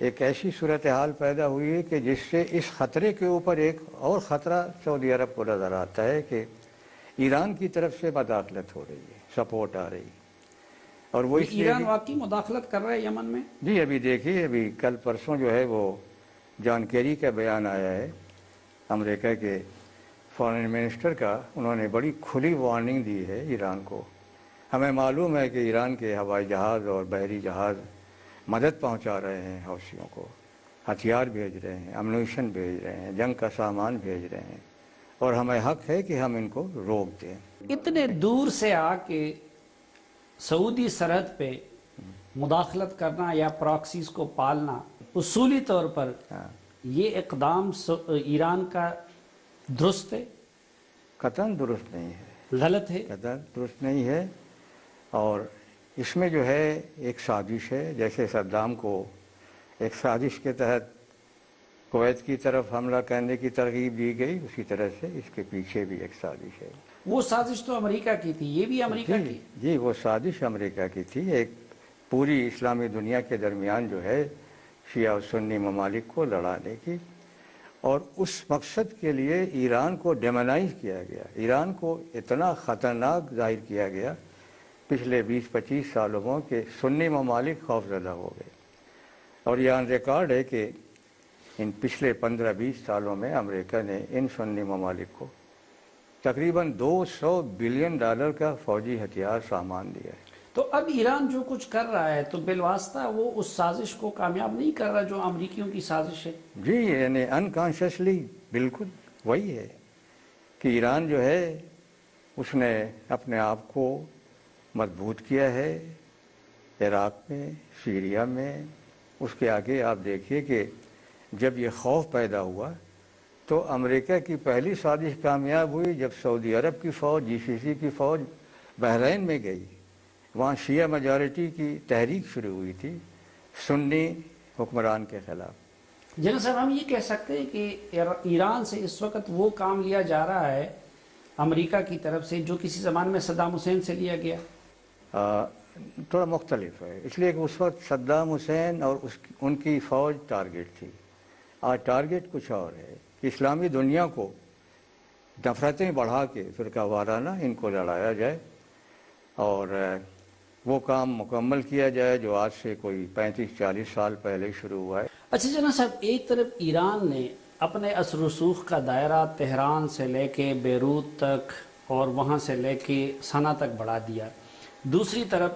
ایک ایسی صورتحال پیدا ہوئی ہے کہ جس سے اس خطرے کے اوپر ایک اور خطرہ سعودی عرب کو نظر آتا ہے کہ ایران کی طرف سے مداخلت ہو رہی ہے، سپورٹ آ رہی ہے، اور وہ اس لیے ایران واقعی مداخلت کر رہا ہے یمن میں؟ جی ابھی دیکھیے، ابھی کل پرسوں جو ہے وہ جان کیری کا بیان آیا ہے امریکہ کے فارن منسٹر کا، انہوں نے بڑی کھلی وارننگ دی ہے ایران کو۔ ہمیں معلوم ہے کہ ایران کے ہوائی جہاز اور بحری جہاز مدد پہنچا رہے ہیں حوثیوں کو، ہتھیار بھیج رہے ہیں، امنیشن بھیج رہے ہیں، جنگ کا سامان بھیج رہے ہیں، اور ہمیں حق ہے کہ ہم ان کو روک دیں۔ اتنے دور سے آ کے سعودی سرحد پہ مداخلت کرنا یا پراکسیز کو پالنا، اصولی طور پر یہ اقدام ایران کا درست ہے؟ قطعاً درست نہیں ہے، غلط ہے؟ قطعاً درست نہیں ہے، اور اس میں جو ہے ایک سازش ہے، جیسے صدام کو ایک سازش کے تحت کویت کی طرف حملہ کرنے کی ترغیب دی گئی، اسی طرح سے اس کے پیچھے بھی ایک سازش ہے۔ وہ سازش تو امریکہ کی تھی، یہ بھی امریکہ کی؟ جی وہ سازش امریکہ کی تھی، ایک پوری اسلامی دنیا کے درمیان جو ہے شیعہ و سنی ممالک کو لڑانے کی، اور اس مقصد کے لیے ایران کو ڈیمونائز کیا گیا، ایران کو اتنا خطرناک ظاہر کیا گیا پچھلے 20-25 سالوں میں کہ سنی ممالک خوفزدہ ہو گئے، اور یہ آن ریکارڈ ہے کہ ان پچھلے 15-20 سالوں میں امریکہ نے ان سنی ممالک کو تقریباً $200 بلین کا فوجی ہتھیار سامان دیا ہے۔ تو اب ایران جو کچھ کر رہا ہے تو بالواسطہ وہ اس سازش کو کامیاب نہیں کر رہا جو امریکیوں کی سازش ہے؟ جی یعنی انکانشیسلی بالکل وہی ہے کہ ایران جو ہے اس نے اپنے آپ کو مضبوط کیا ہے عراق میں، سیریا میں۔ اس کے آگے آپ دیکھیے کہ جب یہ خوف پیدا ہوا تو امریکہ کی پہلی سازش کامیاب ہوئی جب سعودی عرب کی فوج، جی سی سی کی فوج بحرین میں گئی، وہاں شیعہ میجارٹی کی تحریک شروع ہوئی تھی سنی حکمران کے خلاف۔ جنرل صاحب، ہم یہ کہہ سکتے ہیں کہ ایران سے اس وقت وہ کام لیا جا رہا ہے امریکہ کی طرف سے جو کسی زمان میں صدام حسین سے لیا گیا؟ تھوڑا مختلف ہے، اس لیے کہ اس وقت صدام حسین اور ان کی فوج ٹارگٹ تھی، آج ٹارگٹ کچھ اور ہے کہ اسلامی دنیا کو نفرتیں بڑھا کے فرقہ وارانہ ان کو لڑایا جائے، اور وہ کام مکمل کیا جائے جو آج سے کوئی 35-40 سال پہلے شروع ہوا ہے۔ اچھا جناب صاحب، ایک طرف ایران نے اپنے اثر و رسوخ کا دائرہ تہران سے لے کے بیروت تک اور وہاں سے لے کے صنعا تک بڑھا دیا، دوسری طرف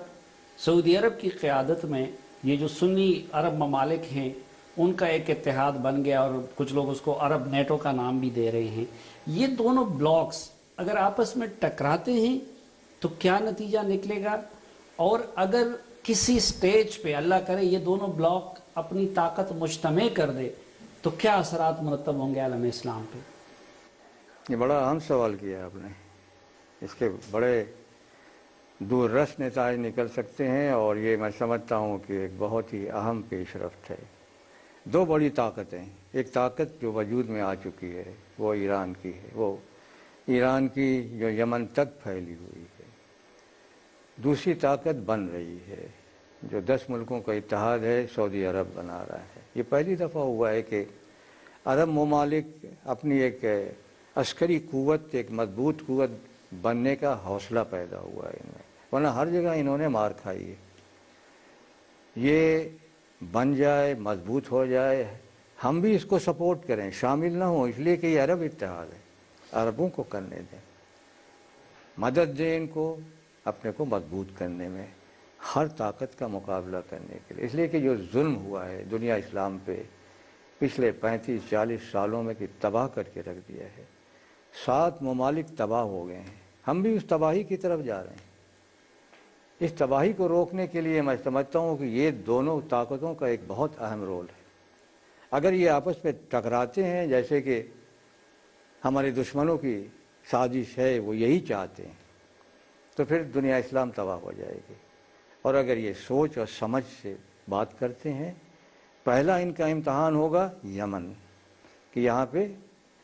سعودی عرب کی قیادت میں یہ جو سنی عرب ممالک ہیں ان کا ایک اتحاد بن گیا، اور کچھ لوگ اس کو عرب نیٹو کا نام بھی دے رہے ہیں۔ یہ دونوں بلاکس اگر آپس میں ٹکراتے ہیں تو کیا نتیجہ نکلے گا؟ اور اگر کسی سٹیج پہ اللہ کرے یہ دونوں بلاک اپنی طاقت مجتمع کر دے تو کیا اثرات مرتب ہوں گے عالم اسلام پہ؟ یہ بڑا اہم سوال کیا آپ نے، اس کے بڑے دور رس نتائج نکل سکتے ہیں، اور یہ میں سمجھتا ہوں کہ ایک بہت ہی اہم پیش رفت ہے۔ دو بڑی طاقتیں، ایک طاقت جو وجود میں آ چکی ہے وہ ایران کی ہے، وہ ایران کی جو یمن تک پھیلی ہوئی ہے۔ دوسری طاقت بن رہی ہے جو 10 ملکوں کا اتحاد ہے، سعودی عرب بنا رہا ہے۔ یہ پہلی دفعہ ہوا ہے کہ عرب ممالک اپنی ایک عسکری قوت، ایک مضبوط قوت بننے کا حوصلہ پیدا ہوا ہے ان میں، ورنہ ہر جگہ انہوں نے مار کھائی ہے۔ یہ بن جائے، مضبوط ہو جائے، ہم بھی اس کو سپورٹ کریں، شامل نہ ہوں، اس لیے کہ یہ عرب اتحاد ہے، عربوں کو کرنے دیں، مدد دیں ان کو اپنے کو مضبوط کرنے میں، ہر طاقت کا مقابلہ کرنے کے لیے، اس لیے کہ جو ظلم ہوا ہے دنیا اسلام پہ پچھلے 35-40 سالوں میں کہ تباہ کر کے رکھ دیا ہے، 7 ممالک تباہ ہو گئے ہیں، ہم بھی اس تباہی کی طرف جا رہے ہیں۔ اس تباہی کو روکنے کے لیے میں سمجھتا ہوں کہ یہ دونوں طاقتوں کا ایک بہت اہم رول ہے۔ اگر یہ آپس میں ٹکراتے ہیں، جیسے کہ ہمارے دشمنوں کی سازش ہے، وہ یہی چاہتے ہیں، تو پھر دنیا اسلام تباہ ہو جائے گی۔ اور اگر یہ سوچ اور سمجھ سے بات کرتے ہیں، پہلا ان کا امتحان ہوگا یمن، کہ یہاں پہ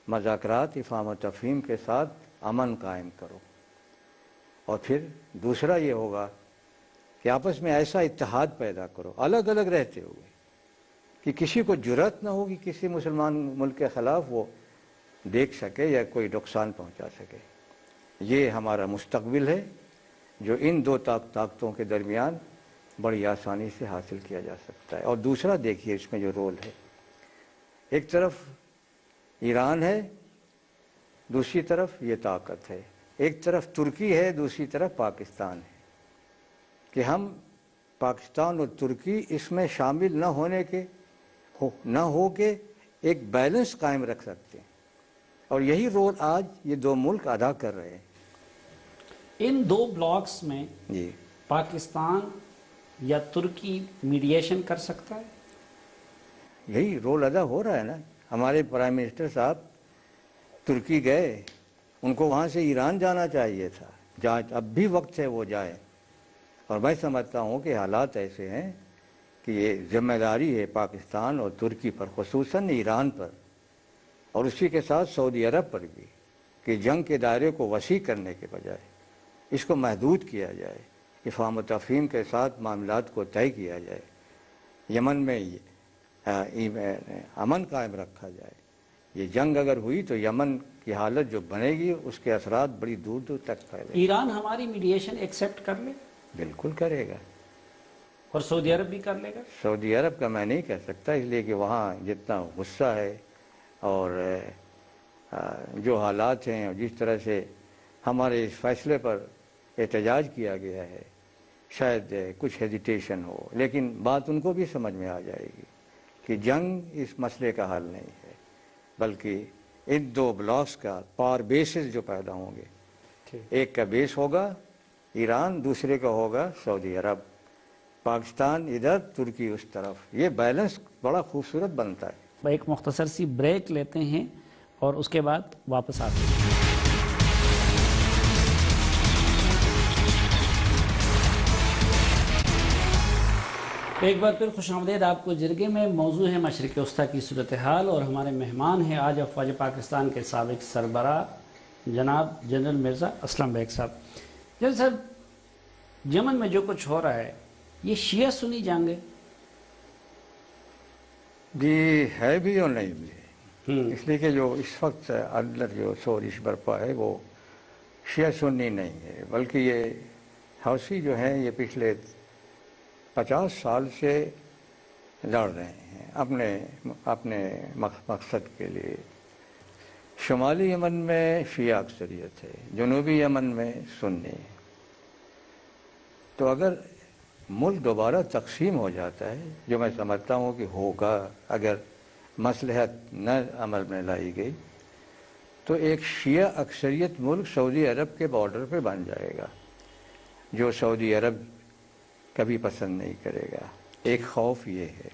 مذاکرات، افہام و تفہیم کے ساتھ امن قائم کرو، اور پھر دوسرا یہ ہوگا کہ آپس میں ایسا اتحاد پیدا کرو، الگ الگ رہتے ہوئے، کہ کسی کو جرأت نہ ہوگی کسی مسلمان ملک کے خلاف وہ دیکھ سکے یا کوئی نقصان پہنچا سکے۔ یہ ہمارا مستقبل ہے جو ان دو طاقتوں کے درمیان بڑی آسانی سے حاصل کیا جا سکتا ہے۔ اور دوسرا دیکھیے اس میں جو رول ہے، ایک طرف ایران ہے، دوسری طرف یہ طاقت ہے، ایک طرف ترکی ہے، دوسری طرف پاکستان ہے، کہ ہم پاکستان اور ترکی اس میں شامل نہ ہو کے ایک بیلنس قائم رکھ سکتے ہیں، اور یہی رول آج یہ دو ملک ادا کر رہے ہیں۔ ان دو بلاکس میں جی پاکستان یا ترکی میڈیشن کر سکتا ہے؟ یہی رول ادا ہو رہا ہے نا۔ ہمارے پرائم منسٹر صاحب ترکی گئے، ان کو وہاں سے ایران جانا چاہیے تھا، اب بھی وقت ہے وہ جائیں، اور میں سمجھتا ہوں کہ حالات ایسے ہیں کہ یہ ذمہ داری ہے پاکستان اور ترکی پر، خصوصاً ایران پر اور اسی کے ساتھ سعودی عرب پر بھی، کہ جنگ کے دائرے کو وسیع کرنے کے بجائے اس کو محدود کیا جائے، افہام و تفہیم کے ساتھ معاملات کو طے کیا جائے، یمن میں امن قائم رکھا جائے۔ یہ جنگ اگر ہوئی تو یمن کی حالت جو بنے گی اس کے اثرات بڑی دور دور تک پھیلیں گے۔ ایران ہماری میڈیشن ایکسیپٹ کر لے بالکل کرے گا، اور سعودی عرب بھی کر لے گا؟ سعودی عرب کا میں نہیں کہہ سکتا، اس لیے کہ وہاں جتنا غصہ ہے اور جو حالات ہیں اور جس طرح سے ہمارے اس فیصلے پر احتجاج کیا گیا ہے، شاید کچھ ہیزیٹیشن ہو، لیکن بات ان کو بھی سمجھ میں آ جائے گی کہ جنگ اس مسئلے کا حل نہیں ہے، بلکہ ان دو بلاکس کا پاور بیسز جو پیدا ہوں گے، ایک کا بیس ہوگا ایران، دوسرے کا ہوگا سعودی عرب، پاکستان ادھر، ترکی اس طرف، یہ بیلنس بڑا خوبصورت بنتا ہے۔ ایک مختصر سی بریک لیتے ہیں اور اس کے بعد واپس آتے ہیں۔ ایک بار پھر خوش آمدید آپ کو جرگے میں۔ موضوع ہے مشرق وسطیٰ کی صورتحال، اور ہمارے مہمان ہیں آج افواج پاکستان کے سابق سربراہ جناب جنرل مرزا اسلم بیگ صاحب۔ جنرل صاحب، یمن میں جو کچھ ہو رہا ہے یہ شیعہ سنی جنگ ہے؟ جی ہے بھی اور نہیں بھی، اس لیے کہ جو اس وقت اندر جو شورش برپا ہے وہ شیعہ سنی نہیں ہے، بلکہ یہ حوثی جو ہیں یہ پچھلے 50 سال سے لڑ رہے ہیں اپنے مقصد کے لیے۔ شمالی یمن میں شیعہ اکثریت ہے، جنوبی یمن میں سنی۔ تو اگر ملک دوبارہ تقسیم ہو جاتا ہے، جو میں سمجھتا ہوں کہ ہوگا اگر مصلحت نہ عمل میں لائی گئی، تو ایک شیعہ اکثریت ملک سعودی عرب کے بارڈر پہ بن جائے گا، جو سعودی عرب کبھی پسند نہیں کرے گا۔ ایک خوف یہ ہے۔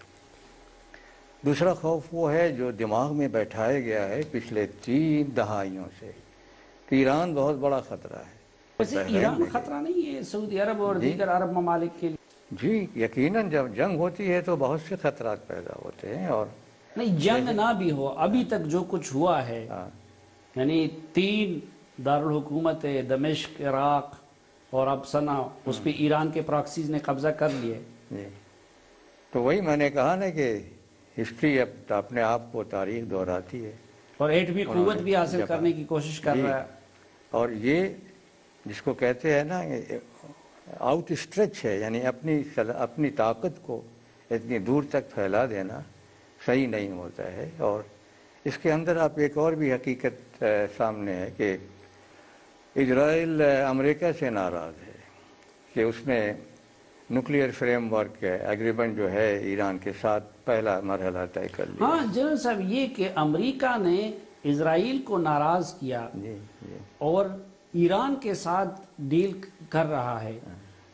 دوسرا خوف وہ ہے جو دماغ میں بیٹھایا گیا ہے پچھلے 3 دہائیوں سے، کہ ایران بہت بڑا خطرہ ہے۔ ویسے ایران خطرہ نہیں ہے سعودی عرب اور دیگر عرب ممالک کے لیے؟ جی یقیناً جب جنگ ہوتی ہے تو بہت سے خطرات پیدا ہوتے ہیں، اور نہیں جنگ نہ بھی ہو، ابھی تک جو کچھ ہوا ہے، یعنی 3 دارالحکومت دمشق، عراق اور اب صنع، اس پہ ایران کے پراکسیز نے قبضہ کر لیے۔ جی تو وہی میں نے کہا نا کہ ہسٹری اب اپنے آپ کو تاریخ دہراتی ہے، اور ایٹمی قوت بھی حاصل کرنے کی کوشش کر رہا ہے۔ اور یہ جس کو کہتے ہیں نا آؤٹ اسٹریچ ہے، یعنی اپنی طاقت کو اتنی دور تک پھیلا دینا صحیح نہیں ہوتا ہے۔ اور اس کے اندر آپ ایک اور بھی حقیقت سامنے ہے کہ اسرائیل امریکہ سے ناراض ہے کہ اس نے نیوکلیئر فریم ورک ایگریمنٹ جو ہے ایران کے ساتھ پہلا مرحلہ طے کر لیا۔ ہاں جنرل صاحب، یہ کہ امریکہ نے اسرائیل کو ناراض کیا اور ایران کے ساتھ ڈیل کر رہا ہے،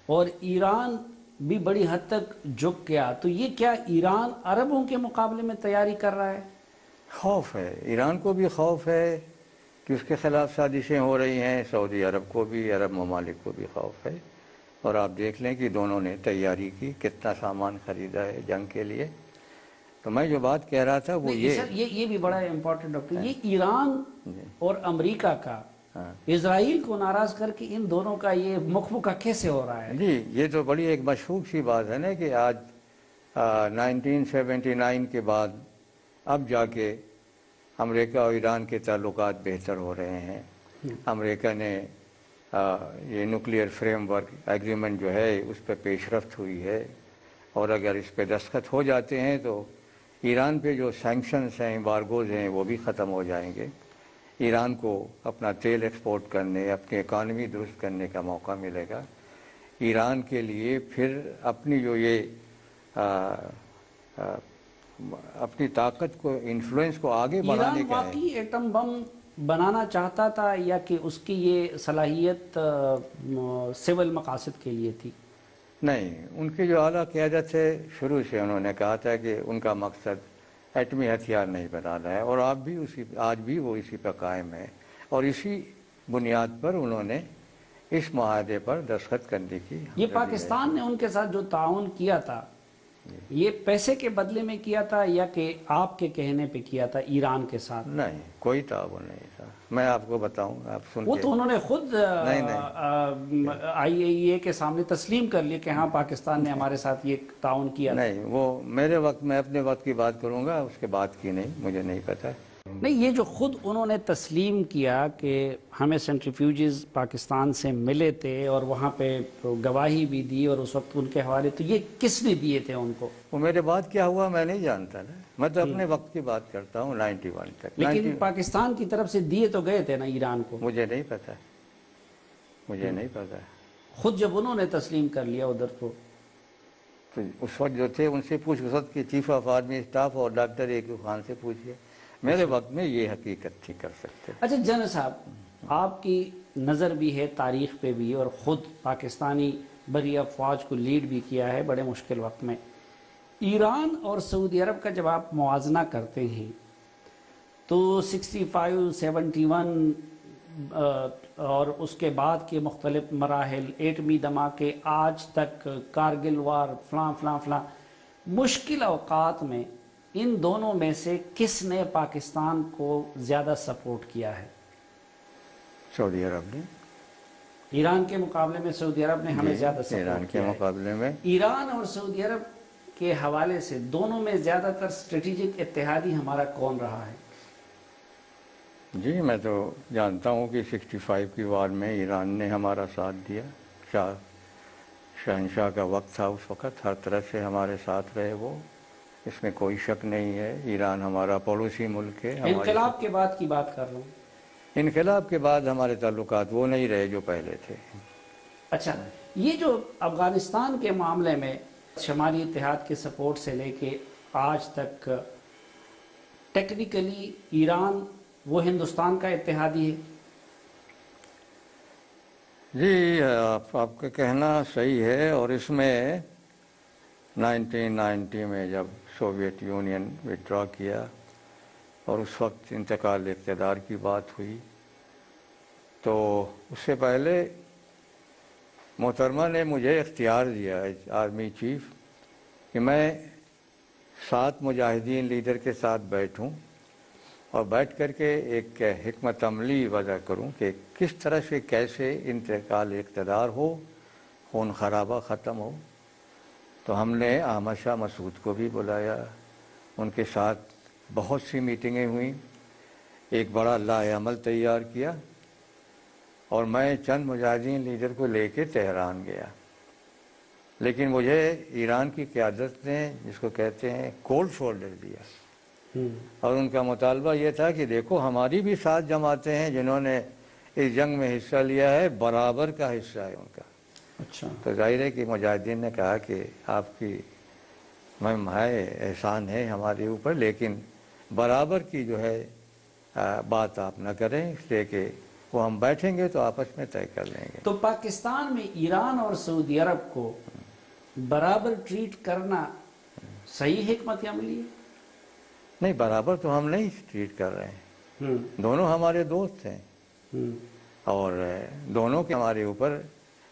اور ایران بھی بڑی حد تک جھک گیا، تو یہ کیا ایران عربوں کے مقابلے میں تیاری کر رہا ہے؟ خوف ہے، ایران کو بھی خوف ہے کہ اس کے خلاف سازشیں ہو رہی ہیں، سعودی عرب کو بھی، عرب ممالک کو بھی خوف ہے، اور آپ دیکھ لیں کہ دونوں نے تیاری کی، کتنا سامان خریدا ہے جنگ کے لیے۔ تو میں جو بات کہہ رہا تھا وہ یہ بھی بڑا امپورٹنٹ ڈاکٹر، یہ ایران اور امریکہ کا اسرائیل کو ناراض کر کے ان دونوں کا یہ مخبوکہ کیسے ہو رہا ہے؟ جی یہ تو بڑی ایک مشہور سی بات ہے نا کہ آج 1979 کے بعد اب جا کے امریکہ اور ایران کے تعلقات بہتر ہو رہے ہیں. امریکہ نے یہ نیوکلیئر فریم ورک ایگریمنٹ جو ہے اس پہ پیش رفت ہوئی ہے، اور اگر اس پہ دستخط ہو جاتے ہیں تو ایران پہ جو سینکشنز ہیں، امبارگوز ہیں، وہ بھی ختم ہو جائیں گے. ایران کو اپنا تیل ایکسپورٹ کرنے، اپنی اکانومی درست کرنے کا موقع ملے گا. ایران کے لیے پھر اپنی جو یہ اپنی طاقت کو، انفلوئنس کو آگے بڑھانے ایران کا ہے. واقعی ایٹم بم بنانا چاہتا تھا یا کہ اس کی یہ صلاحیت سول مقاصد کے لیے تھی؟ نہیں، ان کی جو اعلیٰ قیادت ہے شروع سے انہوں نے کہا تھا کہ ان کا مقصد ایٹمی ہتھیار نہیں بنانا ہے، اور آج بھی وہ اسی پہ قائم ہے، اور اسی بنیاد پر انہوں نے اس معاہدے پر دستخط کرنے کی یہ پاکستان نے ان کے ساتھ جو تعاون کیا تھا یہ پیسے کے بدلے میں کیا تھا یا کہ آپ کے کہنے پہ کیا تھا ایران کے ساتھ؟ نہیں، کوئی تعاون نہیں تھا. میں آپ کو بتاؤں، آپ سن وہ کے تو انہوں نے خود IAEA کے سامنے تسلیم کر لیا کہ ہاں پاکستان نے ہمارے ساتھ یہ تعاون کیا تھا. نہیں، وہ میرے وقت، میں اپنے وقت کی بات کروں گا، اس کے بعد کی نہیں، مجھے نہیں پتہ. نہیں، یہ جو خود انہوں نے تسلیم کیا کہ ہمیں سینٹریفیوجز پاکستان سے ملے تھے اور وہاں پہ گواہی بھی دی اور اس وقت ان کے حوالے، تو یہ کس نے دیے تھے ان کو؟ وہ میرے بعد کیا ہوا میں نہیں جانتا نا، میں تو اپنے وقت کی بات کرتا ہوں 91 تک. لیکن پاکستان کی طرف سے دیے تو گئے تھے نا ایران کو؟ مجھے نہیں پتہ، مجھے نہیں پتہ. خود جب انہوں نے تسلیم کر لیا ادھر کو، تو اس وقت جو تھے ان سے پوچھ، اس وقت کے چیف آف آرمی اسٹاف اور ڈاکٹر اے کیو خان سے پوچھئے. میرے وقت میں یہ حقیقت تھی کر سکتے. اچھا جنرل صاحب، آپ کی نظر بھی ہے تاریخ پہ بھی، اور خود پاکستانی بری افواج کو لیڈ بھی کیا ہے بڑے مشکل وقت میں. ایران اور سعودی عرب کا جب آپ موازنہ کرتے ہیں تو 65، 71 اور اس کے بعد کے مختلف مراحل، ایٹمی دھماکے، آج تک کارگل وار، فلاں فلاں فلاں مشکل اوقات میں، ان دونوں میں سے کس نے پاکستان کو زیادہ سپورٹ کیا ہے؟ سعودی عرب نے. ایران کے مقابلے میں سعودی عرب نے ہمیں زیادہ سپورٹ ایران کے کیا ہے. مقابلے میں ایران اور سعودی عرب کے حوالے سے دونوں میں زیادہ تر اسٹریٹجک اتحادی ہمارا کون رہا ہے؟ جی، میں تو جانتا ہوں کہ 65 کی وار میں ایران نے ہمارا ساتھ دیا. شہنشاہ کا وقت تھا اس وقت، ہر طرح سے ہمارے ساتھ رہے وہ، اس میں کوئی شک نہیں ہے. ایران ہمارا پڑوسی ملک ہے. انقلاب کے بعد کی بات کر رہا ہوں. انقلاب کے بعد ہمارے تعلقات وہ نہیں رہے جو پہلے تھے. اچھا، یہ جو افغانستان کے معاملے میں شمالی اتحاد کے سپورٹ سے لے کے آج تک ٹیکنیکلی ایران وہ ہندوستان کا اتحادی ہے؟ جی، آپ کا کہنا صحیح ہے، اور اس میں 1990 میں جب سوویت یونین وڈرا کیا اور اس وقت انتقال اقتدار کی بات ہوئی، تو اس سے پہلے محترمہ نے مجھے اختیار دیا آرمی چیف کہ میں 7 مجاہدین لیڈر کے ساتھ بیٹھوں اور بیٹھ کر کے ایک حکمت عملی وضع کروں کہ کس طرح سے کیسے انتقال اقتدار ہو، خون خرابہ ختم ہو. تو ہم نے احمد شاہ مسعود کو بھی بلایا، ان کے ساتھ بہت سی میٹنگیں ہوئیں، ایک بڑا لائحہ عمل تیار کیا، اور میں چند مجاہدین لیڈر کو لے کے تہران گیا. لیکن مجھے ایران کی قیادت نے، جس کو کہتے ہیں، کولڈ شولڈر دیا، اور ان کا مطالبہ یہ تھا کہ دیکھو ہماری بھی 7 جماعتیں ہیں جنہوں نے اس جنگ میں حصہ لیا ہے، برابر کا حصہ ہے ان کا. اچھا، تو ظاہر ہے کہ مجاہدین نے کہا کہ آپ کی مہم ہے، احسان ہے ہمارے اوپر، لیکن برابر کی جو ہے بات آپ نہ کریں، اس لیے کہ وہ ہم بیٹھیں گے تو آپس میں طے کر لیں گے. تو پاکستان میں ایران اور سعودی عرب کو برابر ٹریٹ کرنا صحیح حکمت عملی ہے؟ نہیں، برابر تو ہم نہیں ٹریٹ کر رہے ہیں. دونوں ہمارے دوست ہیں، اور دونوں کے ہمارے اوپر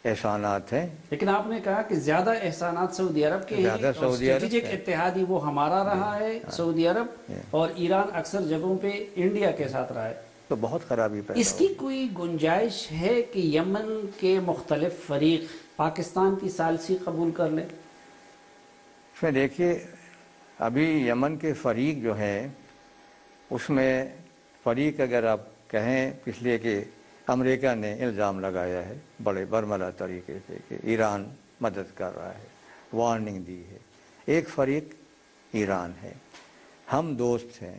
احسانات ہیں. لیکن آپ نے کہا کہ زیادہ احسانات سعودی عرب کے ہیں، اور اسٹریٹجک اتحادی وہ ہمارا رہا ہے سعودی عرب، اور ایران اکثر جگہوں پہ انڈیا کے ساتھ رہا ہے. تو بہت خرابی پیدا اس کی کوئی گنجائش ہے کہ یمن کے مختلف فریق پاکستان کی ثالثی قبول کر لیں؟ اس میں دیکھیے ابھی یمن کے فریق جو ہیں اس میں فریق اگر آپ کہیں اس لیے کہ امریکہ نے الزام لگایا ہے بڑے برملا طریقے سے کہ ایران مدد کر رہا ہے، وارننگ دی ہے. ایک فریق ایران ہے، ہم دوست ہیں،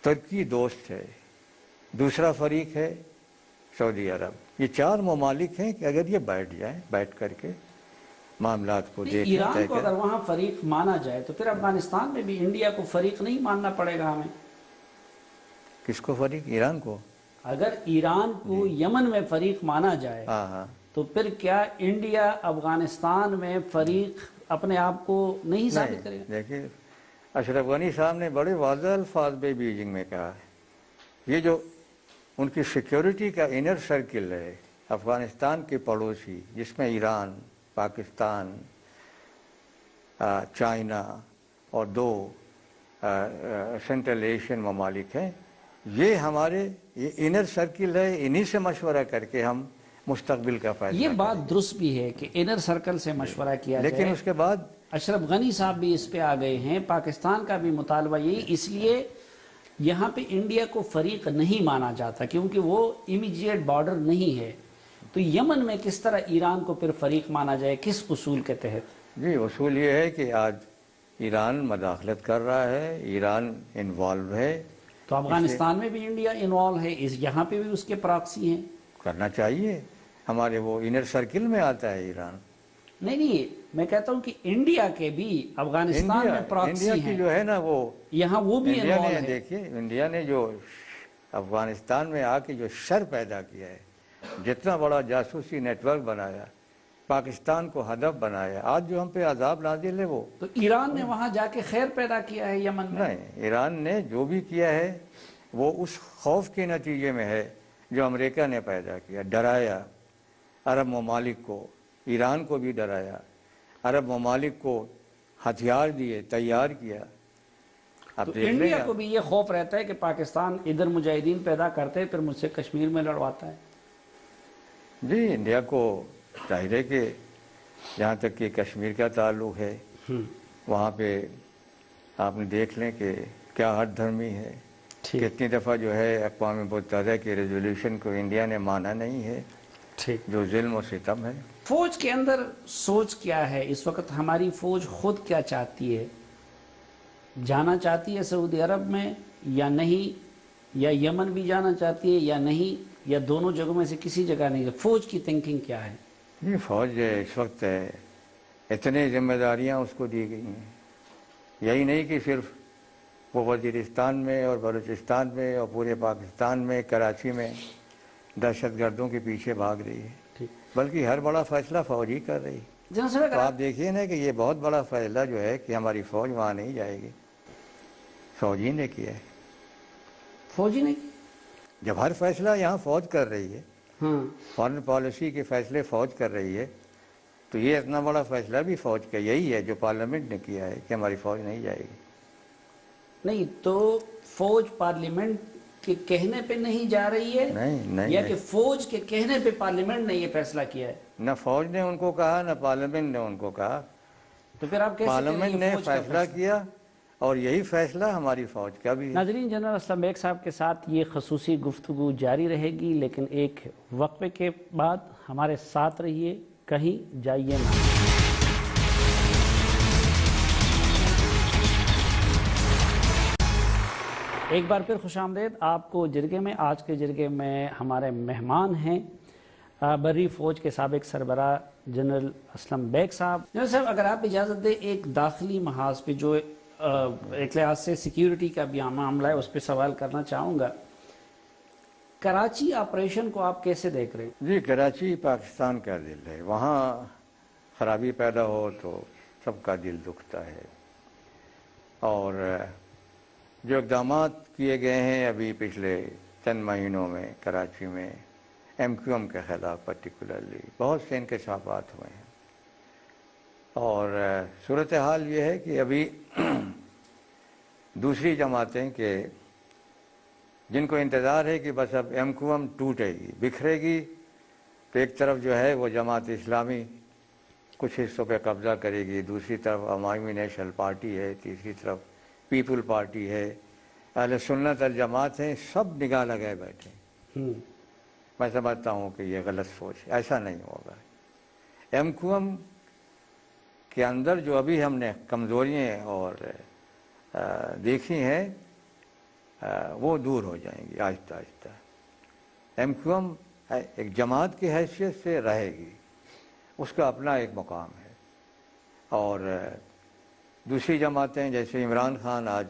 ترکی دوست ہے، دوسرا فریق ہے سعودی عرب. یہ 4 ممالک ہیں کہ اگر یہ بیٹھ جائیں، بیٹھ کر کے معاملات کو دیکھیں. ایران کو اگر وہاں فریق مانا جائے تو پھر افغانستان میں بھی انڈیا کو فریق نہیں ماننا پڑے گا ہمیں؟ کس کو فریق؟ ایران کو. اگر ایران کو یمن میں فریق مانا جائے تو پھر کیا انڈیا افغانستان میں فریق اپنے آپ کو نہیں ثابت کرے گا؟ دیکھیے اشرف غنی صاحب نے بڑے واضح الفاظ میں بیجنگ میں کہا ہے، یہ جو ان کی سیکیورٹی کا انر سرکل ہے افغانستان کے پڑوسی، جس میں ایران، پاکستان، چائنا اور 2 سینٹرل ایشین ممالک ہیں، یہ ہمارے یہ انر سرکل ہے. انہی سے مشورہ کر کے ہم مستقبل کا فیصلہ یہ بات درست بھی ہے کہ انر سرکل سے مشورہ کیا جائے، لیکن اس کے بعد اشرف غنی صاحب بھی اس پہ آ گئے ہیں. پاکستان کا بھی مطالبہ یہی، اس لیے یہاں پہ انڈیا کو فریق نہیں مانا جاتا کیونکہ وہ امیجیٹ بارڈر نہیں ہے. تو یمن میں کس طرح ایران کو پھر فریق مانا جائے، کس اصول کے تحت؟ جی اصول یہ ہے کہ آج ایران مداخلت کر رہا ہے، ایران انوالو ہے. تو افغانستان میں بھی انڈیا انوالو ہے، یہاں پہ بھی اس کے پراکسی ہیں. کرنا چاہیے، ہمارے وہ انر سرکل میں آتا ہے ایران. نہیں میں کہتا ہوں کہ انڈیا کے بھی افغانستان میں پراکسی انڈیا ہیں، کی جو ہے نا وہ یہاں وہ بھی انڈیا انوالو نے ہے. دیکھیے انڈیا نے جو افغانستان میں آ کے جو شر پیدا کیا ہے، جتنا بڑا جاسوسی نیٹ ورک بنایا، پاکستان کو ہدف بنایا، آج جو ہم پہ عذاب نازل ہے وہ تو ایران نے وہاں جا کے خیر پیدا کیا ہے یمن میں؟ نہیں، ایران نے جو بھی کیا ہے وہ اس خوف کے نتیجے میں ہے جو امریکہ نے پیدا کیا. ڈرایا عرب ممالک کو، ایران کو بھی ڈرایا، عرب ممالک کو ہتھیار دیے، تیار کیا. اب تو دیکھ لیں انڈیا آپ. کو بھی یہ خوف رہتا ہے کہ پاکستان ادھر مجاہدین پیدا کرتے پھر مجھ سے کشمیر میں لڑواتا ہے. جی انڈیا کو ظاہر ہے کہ جہاں تک کہ کشمیر کا تعلق ہے وہاں پہ آپ نے دیکھ لیں کہ کیا ہٹ دھرمی ہے. کتنی دفعہ جو ہے اقوام متحدہ کے ریزولوشن کو انڈیا نے مانا نہیں ہے، جو ظلم و ستم ہے. فوج کے اندر سوچ کیا ہے اس وقت؟ ہماری فوج خود کیا چاہتی ہے؟ جانا چاہتی ہے سعودی عرب میں یا نہیں؟ یا یمن بھی جانا چاہتی ہے یا نہیں؟ یا دونوں جگہوں میں سے کسی جگہ نہیں؟ فوج کی تھنکنگ کیا ہے؟ یہ فوج اس وقت اتنے ذمہ داریاں اس کو دی گئی ہیں. یہی نہیں کہ صرف وہ وزیرستان میں اور بلوچستان میں اور پورے پاکستان میں، کراچی میں دہشت گردوں کے پیچھے بھاگ رہی ہے، بلکہ ہر بڑا فیصلہ فوج ہی کر رہی ہے. تو آپ دیکھیے نا کہ یہ بہت بڑا فیصلہ جو ہے کہ ہماری فوج وہاں نہیں جائے گی، فوجی نے کیا ہے. فوجی نے جب ہر فیصلہ یہاں فوج کر رہی ہے، فارن پالیسی کے فیصلے فوج کر رہی ہے، تو یہ اتنا بڑا فیصلہ بھی فوج کا یہی ہے جو پارلیمنٹ نے کیا ہے کہ ہماری فوج نہیں جائے گی. نہیں تو فوج پارلیمنٹ کے کہنے پہ نہیں جا رہی ہے نہیں یا کہ فوج کے کہنے پہ پارلیمنٹ نے یہ فیصلہ کیا ہے؟ نہ فوج نے ان کو کہا نہ پارلیمنٹ نے ان کو کہا. تو پھر آپ کیسے پارلیمنٹ نے فیصلہ کیا اور یہی فیصلہ ہماری فوج کا بھی ہے. ناظرین، جنرل اسلم بیگ صاحب کے ساتھ یہ خصوصی گفتگو جاری رہے گی، لیکن ایک وقفے کے بعد ہمارے ساتھ رہیے، کہیں جائیے نہ. ایک بار پھر خوش آمدید آپ کو جرگے میں. آج کے جرگے میں ہمارے مہمان ہیں بری فوج کے سابق سربراہ جنرل اسلم بیگ صاحب. جنرل صاحب اگر آپ اجازت دیں، ایک داخلی محاذ پہ جو ایک لحاظ سے سیکیورٹی کا بھی معاملہ ہے اس پہ سوال کرنا چاہوں گا. کراچی آپریشن کو آپ کیسے دیکھ رہے ہیں؟ جی کراچی پاکستان کا دل ہے، وہاں خرابی پیدا ہو تو سب کا دل دکھتا ہے. اور جو اقدامات کیے گئے ہیں ابھی پچھلے چند مہینوں میں کراچی میں MQM کے خلاف پرٹیکولرلی بہت سے انکشافات ہوئے ہیں. اور صورتحال یہ ہے کہ ابھی دوسری جماعتیں کہ جن کو انتظار ہے کہ بس اب MQM ٹوٹے گی، بکھرے گی، تو ایک طرف جو ہے وہ جماعت اسلامی کچھ حصوں پہ قبضہ کرے گی، دوسری طرف عوامی نیشنل پارٹی ہے، تیسری طرف پیپل پارٹی ہے، اہل سنت الجماعت ہیں، سب نگاہ لگائے بیٹھے ہیں۔ ہوں، میں سمجھتا ہوں کہ یہ غلط سوچ ہے، ایسا نہیں ہوگا۔ ایم کیو ایم کے اندر جو ابھی ہم نے کمزوریاں اور دیکھی ہیں وہ دور ہو جائیں گی آہستہ آہستہ۔ ایم کیو ایم ایک جماعت کی حیثیت سے رہے گی، اس کا اپنا ایک مقام ہے، اور دوسری جماعتیں جیسے عمران خان آج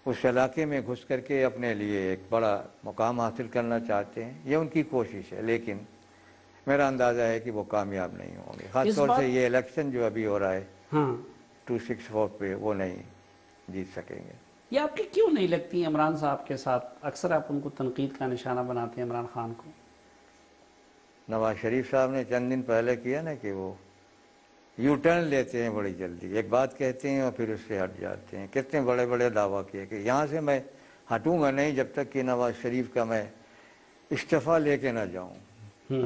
اس علاقے میں گھس کر کے اپنے لیے ایک بڑا مقام حاصل کرنا چاہتے ہیں، یہ ان کی کوشش ہے، لیکن میرا اندازہ ہے کہ وہ کامیاب نہیں ہوں گے، خاص اس طور بات سے یہ الیکشن جو ابھی ہو رہا ہے ہاں 264 پہ وہ نہیں جیت سکیں گے۔ یہ آپ کی کیوں نہیں لگتی عمران صاحب کے ساتھ؟ اکثر آپ ان کو تنقید کا نشانہ بناتے ہیں عمران خان کو۔ نواز شریف صاحب نے چند دن پہلے کیا نا کہ وہ یو ٹرن لیتے ہیں بڑی جلدی، ایک بات کہتے ہیں اور پھر اس سے ہٹ جاتے ہیں، کتنے بڑے بڑے دعویٰ کیے کہ یہاں سے میں ہٹوں گا نہیں جب تک کہ نواز شریف کا میں استعفیٰ لے کے نہ جاؤں۔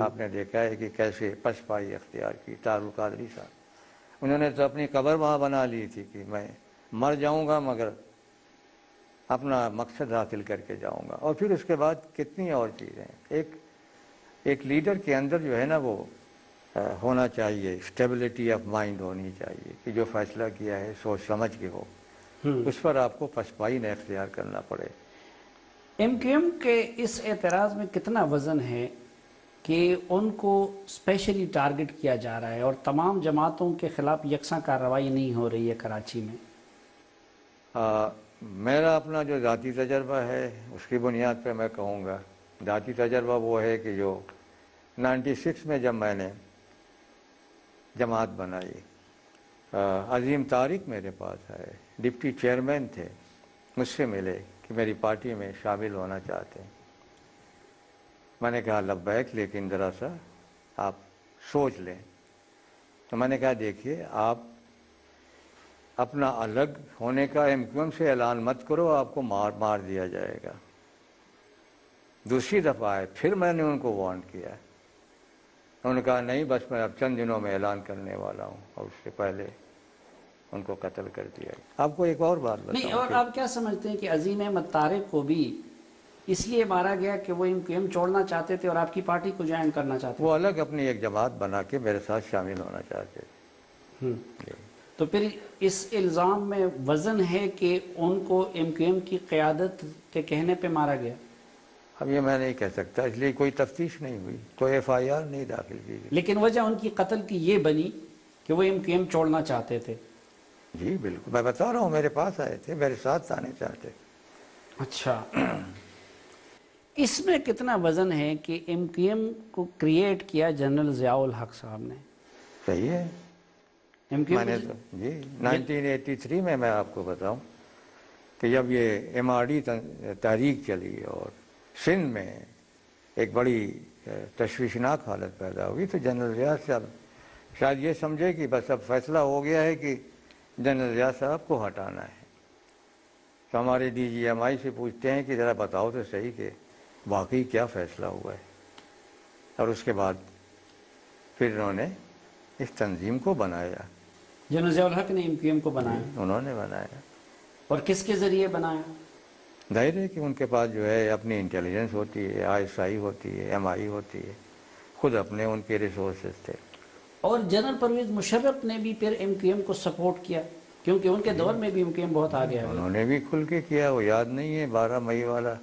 آپ نے دیکھا ہے کہ کیسے پسپائی اختیار کی طاہر القادری صاحب، انہوں نے تو اپنی قبر وہاں بنا لی تھی کہ میں مر جاؤں گا مگر اپنا مقصد حاصل کر کے جاؤں گا، اور پھر اس کے بعد کتنی اور چیزیں۔ ایک لیڈر کے اندر جو ہے نا وہ ہونا چاہیے، اسٹیبلٹی آف مائنڈ ہونی چاہیے کہ جو فیصلہ کیا ہے سوچ سمجھ کے ہو، اس پر آپ کو پسپائی نہ اختیار کرنا پڑے۔ ایم کیو ایم کے اس اعتراض میں کتنا وزن ہے کہ ان کو اسپیشلی ٹارگٹ کیا جا رہا ہے اور تمام جماعتوں کے خلاف یکساں کارروائی نہیں ہو رہی ہے کراچی میں؟ میرا اپنا جو ذاتی تجربہ ہے اس کی بنیاد پہ میں کہوں گا، ذاتی تجربہ وہ ہے کہ جو 96 میں جب میں نے جماعت بنائی، عظیم طارق میرے پاس آئے، ڈپٹی چیئرمین تھے، مجھ سے ملے کہ میری پارٹی میں شامل ہونا چاہتے ہیں۔ میں نے کہا لبیک، لیکن ذرا سا آپ سوچ لیں۔ تو میں نے کہا دیکھیے، آپ اپنا الگ ہونے کا ایم کیو ایم سے اعلان مت کرو، آپ کو مار دیا جائے گا۔ دوسری دفعہ آئے، پھر میں نے ان کو وارن کیا، انہوں نے کہا نہیں بس میں اب چند دنوں میں اعلان کرنے والا ہوں، اور اس سے پہلے ان کو قتل کر دیا۔ آپ کو ایک اور بات نہیں، بتاؤں اور کہ آپ کیا سمجھتے ہیں کہ عظیم احمد طارق کو بھی اس لیے مارا گیا کہ وہ ایم کیو ایم چھوڑنا چاہتے تھے اور آپ کی پارٹی کو جوائن کرنا چاہتے وہ الگ اپنی ایک جماعت بنا کے میرے ساتھ شامل ہونا چاہتے تھے۔ تھے؟ تو پھر اس الزام میں وزن ہے کہ ان کو ایم کیو ایم کی قیادت کے کہنے پہ مارا گیا؟ اب یہ میں نہیں کہہ سکتا، اس لیے کوئی تفتیش نہیں ہوئی، کوئی ایف آئی آر نہیں داخل کی گئی۔ لیکن وجہ ان کی قتل کی یہ بنی کہ وہ ایم کیو ایم چھوڑنا چاہتے تھے۔ جی بالکل، میں بتا رہا ہوں، میرے پاس آئے تھے، میرے ساتھ آنے چاہتے۔ اچھا، اس میں کتنا وزن ہے کہ ایم کیو ایم کو کریٹ کیا جنرل ضیاء الحق صاحب نے؟ صحیح ہے، ایم کیو میں نے ایم تو جی 1983 میں آپ کو بتاؤں کہ جب یہ ایم آر ڈی تحریک چلی اور سندھ میں ایک بڑی تشویشناک حالت پیدا ہوئی، تو جنرل ضیاء صاحب شاید یہ سمجھے کہ بس اب فیصلہ ہو گیا ہے کہ جنرل ضیاء صاحب کو ہٹانا ہے، تو ہمارے ڈی جی ایم آئی سے پوچھتے ہیں کہ ذرا بتاؤ تو صحیح کہ واقعی کیا فیصلہ ہوا ہے، اور اس کے بعد پھر انہوں نے اس تنظیم کو بنایا، جنرل ضیاء الحق نے ایم کیو ایم کو بنایا؟ انہوں نے بنایا۔ اور کس کے ذریعے بنایا؟ ظاہر ہے کہ ان کے پاس جو ہے اپنی انٹیلیجنس ہوتی ہے، آئی ایس آئی ہوتی ہے، ایم آئی ہوتی ہے، خود اپنے ان کے ریسورسز تھے۔ اور جنرل پرویز مشرف نے بھی پھر ایم کیو ایم کو سپورٹ کیا، کیونکہ ان کے دور میں بھی ایم کیو ایم بہت آگے آ انہوں نے بھی کھل کے کیا، وہ یاد نہیں ہے 12 مئی والا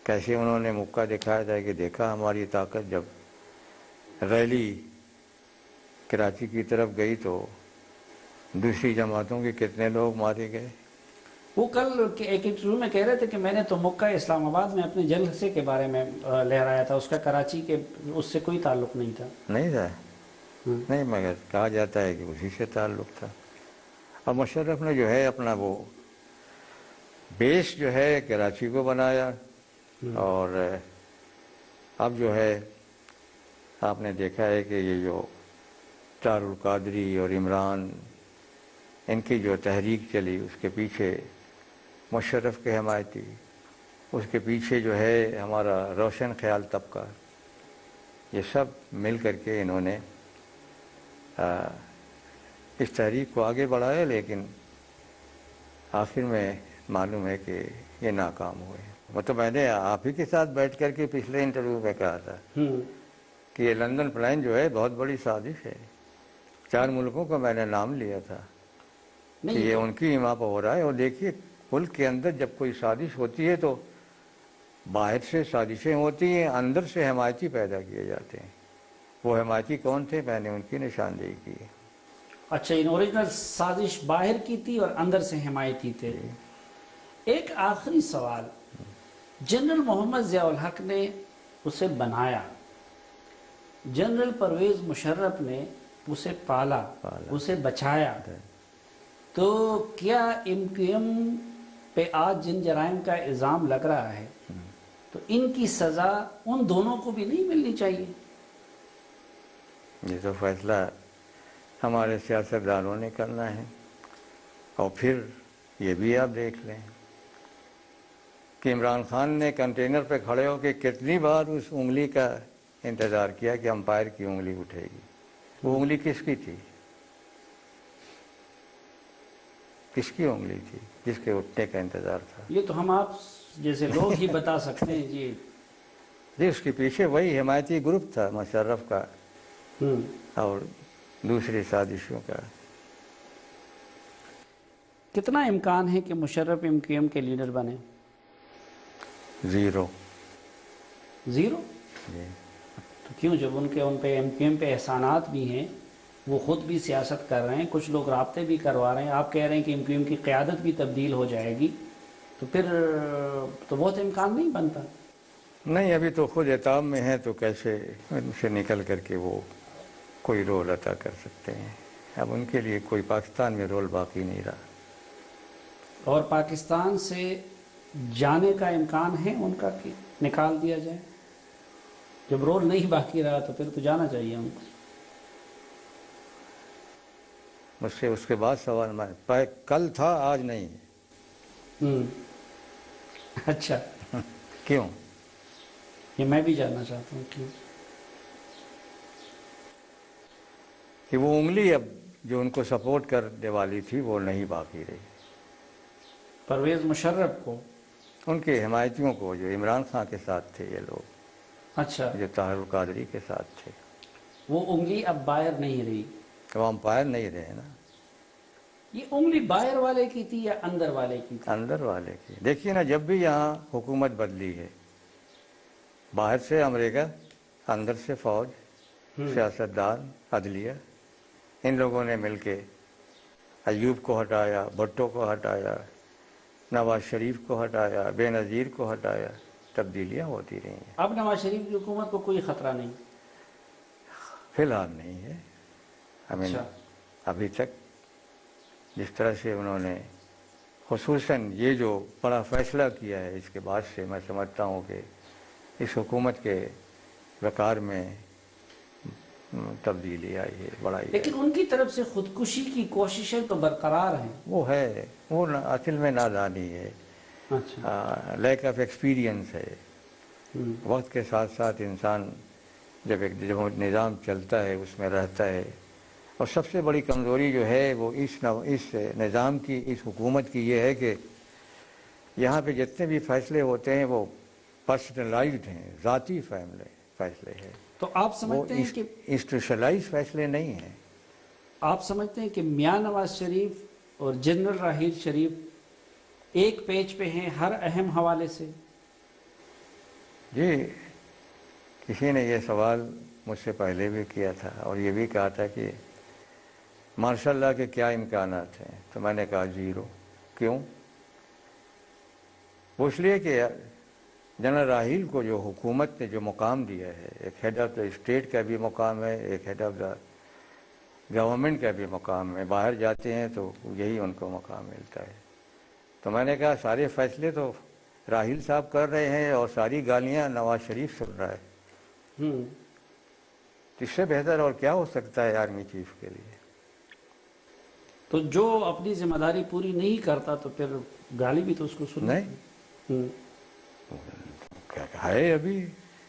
کیسے انہوں نے موقع دکھایا تھا کہ دیکھا ہماری طاقت، جب ریلی کراچی کی طرف گئی تو دوسری جماعتوں کے کتنے لوگ مارے گئے۔ وہ کل ایک انٹرویو میں کہہ رہے تھے کہ میں نے تو مکہ اسلام آباد میں اپنے جلسے کے بارے میں لہرایا تھا، اس کا کراچی کے اس سے کوئی تعلق نہیں تھا۔ نہیں تھا، نہیں، مگر کہا جاتا ہے کہ اسی سے تعلق تھا۔ اور مشرف نے جو ہے اپنا وہ بیس جو ہے کراچی کو بنایا، اور اب جو ہے آپ نے دیکھا ہے کہ یہ جو طاہر القادری اور عمران، ان کی جو تحریک چلی اس کے پیچھے مشرف کے حمایتی، اس کے پیچھے جو ہے ہمارا روشن خیال طبقہ، یہ سب مل کر کے انہوں نے اس تحریک کو آگے بڑھایا، لیکن آخر میں معلوم ہے کہ یہ ناکام ہوئے۔ وہ تو میں نے آپ ہی کے ساتھ بیٹھ کر کے پچھلے انٹرویو میں کہا تھا کہ یہ لندن پلان جو ہے بہت بڑی سازش ہے۔ 4 ملکوں کا میں نے نام لیا تھا کہ یہ ان کی ایما پہ ہو رہا ہے۔ اور دیکھیے، ملک کے اندر جب کوئی سازش ہوتی ہے تو باہر سے سازشیں ہوتی ہیں، اندر سے حمایتی پیدا کیے جاتے ہیں۔ وہ حمایتی کون تھے؟ میں نے ان کی نشاندہی کی ہے۔ اچھا، ان اوریجنل سازش باہر کی تھی اور اندر سے حمایتی تھے۔ ایک آخری سوال، جنرل محمد ضیاء الحق نے اسے بنایا، جنرل پرویز مشرف نے اسے پالا، اسے بچایا، تو کیا ایم کیو ایم پہ آج جن جرائم کا الزام لگ رہا ہے تو ان کی سزا ان دونوں کو بھی نہیں ملنی چاہیے؟ یہ تو فیصلہ ہمارے سیاستدانوں نے کرنا ہے۔ اور پھر یہ بھی آپ دیکھ لیں کہ عمران خان نے کنٹینر پہ کھڑے ہو کے کتنی بار اس انگلی کا انتظار کیا کہ امپائر کی انگلی اٹھے گی۔ وہ انگلی کس کی تھی؟ کس کی انگلی تھی جس کے اٹھنے کا انتظار تھا؟ یہ تو ہم آپ جیسے لوگ ہی بتا سکتے ہیں جی۔ جی، اس کے پیچھے وہی حمایتی گروپ تھا مشرف کا اور دوسری سازشوں کا۔ کتنا امکان ہے کہ مشرف ایم کیو ایم کے لیڈر بنے؟ 0۔ 0؟ جی۔ تو کیوں؟ جب ان پہ ایم کیو ایم پہ احسانات بھی ہیں، وہ خود بھی سیاست کر رہے ہیں، کچھ لوگ رابطے بھی کروا رہے ہیں، آپ کہہ رہے ہیں کہ ایم کیو ایم کی قیادت بھی تبدیل ہو جائے گی، تو پھر تو بہت امکان نہیں بنتا۔ نہیں، ابھی تو خود عتاب میں ہے، تو کیسے ان سے نکل کر کے وہ کوئی رول عطا کر سکتے ہیں؟ اب ان کے لیے کوئی پاکستان میں رول باقی نہیں رہا۔ اور پاکستان سے جانے کا امکان ہے ان کا کہ نکال دیا جائے؟ جب رول نہیں باقی رہا تو پھر تو جانا چاہیے ان کو۔ مجھ سے اس کے بعد سوال میں کل تھا، آج نہیں ہے۔ اچھا، کیوں؟ یہ میں بھی جاننا چاہتا ہوں کیوں؟ کہ وہ انگلی اب جو ان کو سپورٹ کرنے والی تھی وہ نہیں باقی رہی۔ پرویز مشرف کو؟ ان کے حمایتیوں کو، جو عمران خان کے ساتھ تھے یہ لوگ، اچھا، جو طاہر القادری کے ساتھ تھے، وہ انگلی اب باہر نہیں رہی؟ وہ امپائر نہیں رہے نا۔ یہ انگلی باہر والے کی تھی یا اندر والے کی تھی؟ اندر والے کی۔ دیکھیے نا، جب بھی یہاں حکومت بدلی ہے، باہر سے امریکہ، اندر سے فوج، سیاستدان، عدلیہ، ان لوگوں نے مل کے ایوب کو ہٹایا، بھٹو کو ہٹایا، نواز شریف کو ہٹایا، بے نظیر کو ہٹایا، تبدیلیاں ہوتی رہی ہیں۔ اب نواز شریف کی حکومت کو کوئی خطرہ نہیں؟ فی الحال نہیں ہے۔ اچھا، ابھی تک جس طرح سے انہوں نے خصوصاً یہ جو بڑا فیصلہ کیا ہے، اس کے بعد سے میں سمجھتا ہوں کہ اس حکومت کے وقار میں تبدیلی آئی ہے، بڑائی ہے۔ لیکن ان کی طرف سے خودکشی کی کوششیں تو برقرار ہیں۔ وہ ہے، وہ اصل میں نادانی ہے، اچھا، لیک آف ایکسپیرینس ہے۔ وقت کے ساتھ ساتھ انسان جب ایک نظام چلتا ہے، اس میں رہتا ہے، اور سب سے بڑی کمزوری جو ہے وہ اس نظام کی، اس حکومت کی یہ ہے کہ یہاں پہ جتنے بھی فیصلے ہوتے ہیں وہ پرسنلائزڈ ہیں، ذاتی فیصلے ہیں۔ تو آپ سمجھتے ہیں کہ انسٹیٹوشنلائز فیصلے نہیں ہیں۔ آپ سمجھتے ہیں کہ میاں نواز شریف اور جنرل راحیل شریف ایک پیج پہ ہیں ہر اہم حوالے سے؟ جی، کسی نے یہ سوال مجھ سے پہلے بھی کیا تھا اور یہ بھی کہا تھا کہ ماشاء اللہ کے کیا امکانات ہیں، تو میں نے کہا 0۔ کیوں؟ وہ اس لیے کہ جنرل راحیل کو جو حکومت نے جو مقام دیا ہے، ایک ہیڈ آف دا اسٹیٹ کا بھی مقام ہے، ایک ہیڈ آف دا گورنمنٹ کا بھی مقام ہے۔ باہر جاتے ہیں تو یہی ان کو مقام ملتا ہے۔ تو میں نے کہا سارے فیصلے تو راحیل صاحب کر رہے ہیں اور ساری گالیاں نواز شریف سن رہا ہے، اس سے بہتر اور کیا ہو سکتا ہے آرمی چیف کے لیے؟ تو جو اپنی ذمہ داری پوری نہیں کرتا تو پھر گالی بھی تو اس کو سننی نہیں ہے ابھی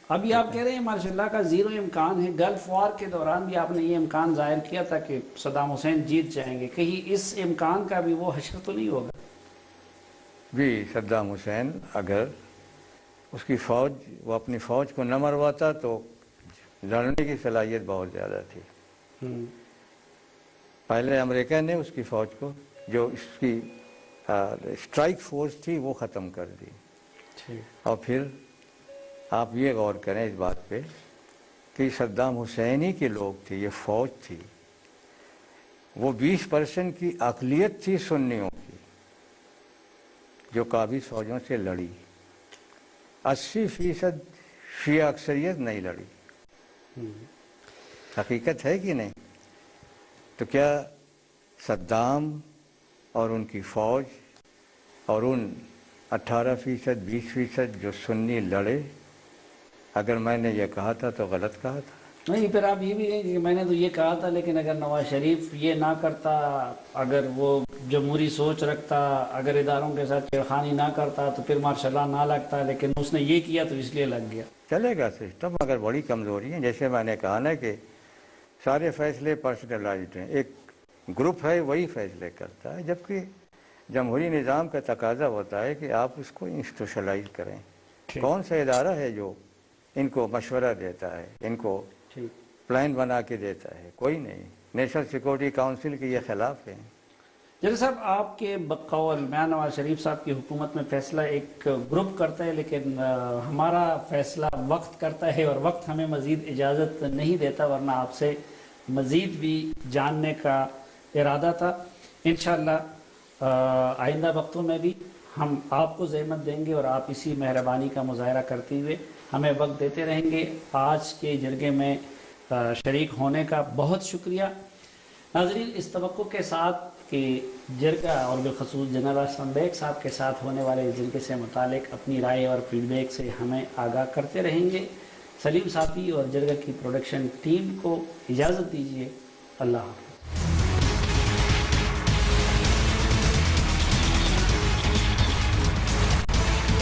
ابھی آپ کہہ رہے ہیں ماشاءاللہ کا زیرو امکان ہے، گلف وار کے دوران بھی آپ نے یہ امکان ظاہر کیا تھا کہ صدام حسین جیت جائیں گے، کہیں اس امکان کا بھی وہ حشر تو نہیں ہوگا؟ بھی صدام حسین اگر اس کی فوج، وہ اپنی فوج کو نہ مرواتا تو لڑنے کی صلاحیت بہت زیادہ تھی۔ پہلے امریکہ نے اس کی فوج کو، جو اس کی اسٹرائک فورس تھی، وہ ختم کر دی۔ اور پھر آپ یہ غور کریں اس بات پہ کہ صدام حسین ہی کے لوگ تھے، یہ فوج تھی، وہ 20% کی اقلیت تھی سنیوں کی جو قابض فوجوں سے لڑی، 80% شیعہ اکثریت نہیں لڑی۔ حقیقت ہے کہ نہیں؟ تو کیا صدام اور ان کی فوج اور ان 18% 20% جو سنی لڑے، اگر میں نے یہ کہا تھا تو غلط کہا تھا؟ نہیں، پھر آپ یہ بھی کہیں کہ میں نے تو یہ کہا تھا، لیکن اگر نواز شریف یہ نہ کرتا، اگر وہ جمہوری سوچ رکھتا، اگر اداروں کے ساتھ چھیڑخانی نہ کرتا تو پھر ماشاء اللہ نہ لگتا، لیکن اس نے یہ کیا تو اس لیے لگ گیا۔ چلے گا سسٹم، اگر بڑی کمزوری ہے، جیسے میں نے کہا نا کہ سارے فیصلے پرسنلائزڈ ہیں، ایک گروپ ہے وہی فیصلے کرتا ہے، جبکہ جمہوری نظام کا تقاضا ہوتا ہے کہ آپ اس کو انسٹیٹوشنلائز کریں۔ کون سا ادارہ ہے جو ان کو مشورہ دیتا ہے، ان کو پلان بنا کے دیتا ہے؟ کوئی نہیں۔ نیشنل سیکورٹی کاؤنسل کے یہ خلاف ہیں۔ جنرل صاحب، آپ کے بقول میاں نواز شریف صاحب کی حکومت میں فیصلہ ایک گروپ کرتا ہے، لیکن ہمارا فیصلہ وقت کرتا ہے، اور وقت ہمیں مزید اجازت نہیں دیتا، ورنہ آپ سے مزید بھی جاننے کا ارادہ تھا۔ انشاءاللہ آئندہ وقتوں میں بھی ہم آپ کو زحمت دیں گے، اور آپ اسی مہربانی کا مظاہرہ کرتے ہوئے ہمیں وقت دیتے رہیں گے۔ آج کے جرگے میں شریک ہونے کا بہت شکریہ۔ ناظرین، اس توقع کے ساتھ کہ جرگہ اور بالخصوص جنرل اسلم بیگ صاحب کے ساتھ ہونے والے جرگے سے متعلق اپنی رائے اور فیڈ بیک سے ہمیں آگاہ کرتے رہیں گے، سلیم صافی اور جرگہ کی پروڈکشن ٹیم کو اجازت دیجیے۔ اللہ حافظ۔